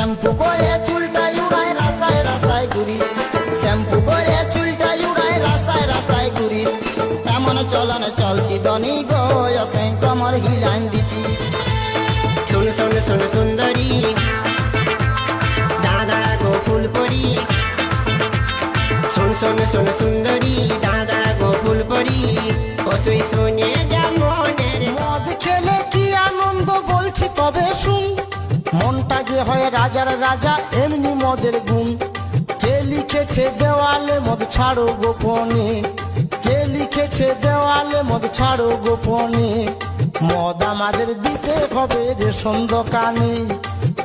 Shampoo করে চুলটা উড়ায় রাস্তায় রাস্তায় ঘুরিস, শ্যাম্পু করে চুলটা উড়ায় রাস্তায় রাস্তায় ঘুরিস। এমন চলন চলছি দনি গো, কমর হিলান দিছি। শোন শোন শোন সুন্দরী, দাঁড়া দাঁড়া গো ফুল পরি। শোন শোন শোন সুন্দরী, দাঁড়া দাঁড়া গো ফুল পরি। ও তুই শুনে যা মনের। মদ খেলে কি আনন্দ বলছি তবে শুন, মনটা যে হয় রাজার রাজা এমনি মদের গুণ। কে লিখেছে দেওয়ালে মদ ছাড়ো গোপনে, কে লিখেছে দেওয়ালে মদ ছাড়ো গোপনে। মদ আমাদের দিতে হবে রেশন দোকানে,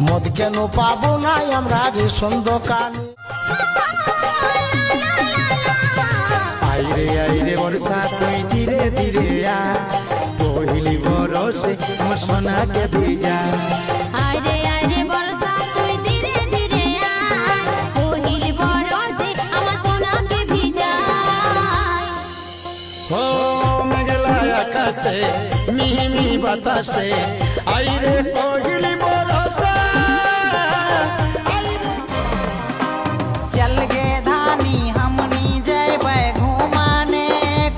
মদ কেন পাবো না আমরা রেশন দোকানে। আইরে বর্ষা তুই ধীরে ধীরে আ, পহিলি বরসে মোর সোনাকে ভিজা। আরে আরে বর্ষা তুই ধীরে ধীরে আয়, পহিলি বরষে আমার সোনাকে ভিজায়। ও মেঘলা আকাশে মিহি বাতাসে, আইরে পহিলি বরসা। चल गे धानी हमनी जैबे घुमाने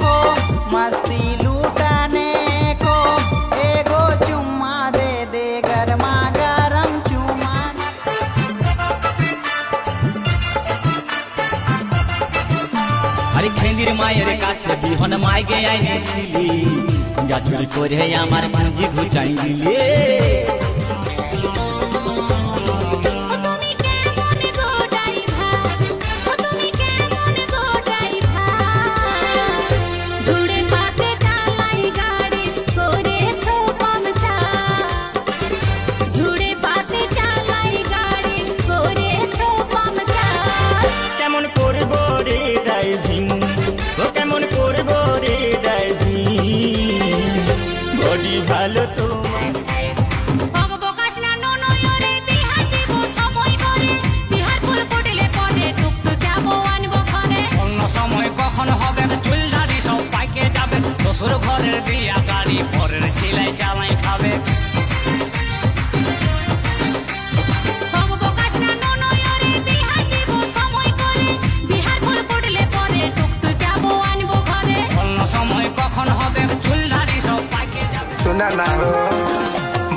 को, मस्ती लूटाने को, एगो चुम्मा दे दे गरमा गरम चुम्मा। আরে খেন্দির মায়ের কাছে বিহন মাইগে আইনেছিলি, যা চুরি করে আমার পুঁজি ঘুচাই দিলে। ও তুমি কেমন গো ড্রাইভার, ও তুমি কেমন গো ড্রাইভার, ঝুড়ে পাতে চালাই গাড়ি করেছো পাংচার, ঝুড়ে পাতে চালাই গাড়ি করেছো পাংচার। কেমন করবো রে ড্রাইভিং, ও কেমন করবো রে ড্রাইভিং, বডি ভালো তোমার। বকবকাস না ননয়রে বিহার দিব সময় করে, বিহার ফুল ফুটলে পরে টুকটুক যাবো আনবো ঘরে। অন্য সময় কখন হবে চুল ধারি সব পাইকে যাবে, শ্বশুর ঘরের দিয়া গাড়ি পরের ছেলে চালাই খাবে। বকবকাস না ননয়রে বিহার দিব সময় করে, বিহার ফুল ফুটলে পরে টুকটুক যাবো আনবো ঘরে। অন্য সময় কখন হবে চুল ধারি সব পাইকে যাবে। सुना ना हो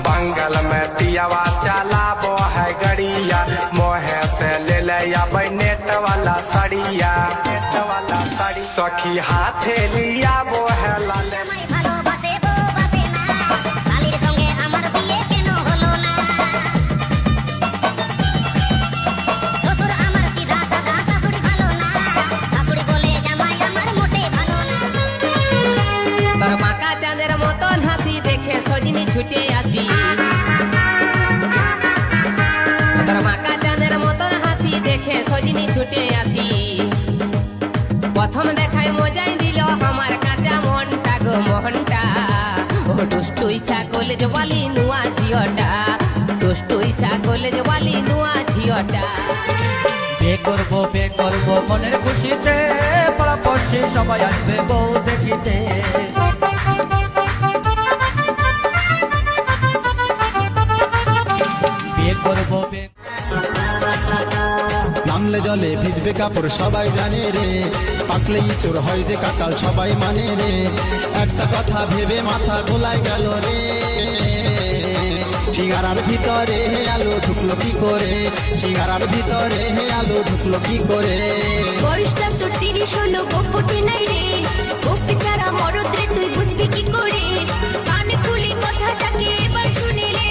बंगाल में पियावा चला वो है गड़िया, मोहे से ले ले या नेट वाला सड़िया, नेट वाला सड़ी सखी हाथे लिया वो है लाले। আমায় ভালোবাসে ও বাসে না, শালির সঙ্গে আমার বিয়ে কেন হলো না? শ্বশুর আমার সিধা সাদা, শাশুড়ি ভালো না, শাশুড়ি বলে জামাই আমার মোটে ভালো না। তোর মাকা চাঁদের মতন হাসি দেখে সজনি ছুটে আসি, তোর মাকা চাঁদের মতন হাসি দেখে সজনি ছুটে আসি। প্রথম দেখায় মজাই দিল আমার কাঁচা মনটা গো মোহনটা, ও দুষ্টুই কলেজ বালি নুয়া ঝিওটা, দুষ্টুই কলেজ বালি নুয়া ঝিওটা। বে করবো মনের খুশিতে, পাড়াপড়শি সবাই আসবে বউ দেখিতে। বিয়ে করবো নামলে জলে ভিজবে কাপড় সবাই জানে রে, পাকলে ইঁচুর হয় যে কাঁঠাল সবাই মানে রে। একটা কথা ভেবে মাথা গোলায় গেল রে, সিঙ্গারার ভিতরে আলো ঢুকলো কি করে, সিঙ্গারার ভিতরে আলো ঢুকলো কি করে। বয়সটা তোর 30 হলো, গোপটে নাই রে, গোপে ছাড়া মরদ রে তুই বুঝবি কি করে? কানে খুলি কথাটাকে এবার শুনিলে।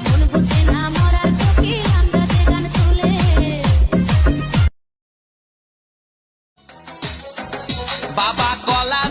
মন বুঝে না মরার চোখে আমরা যে গান তুলে। বাবা কলা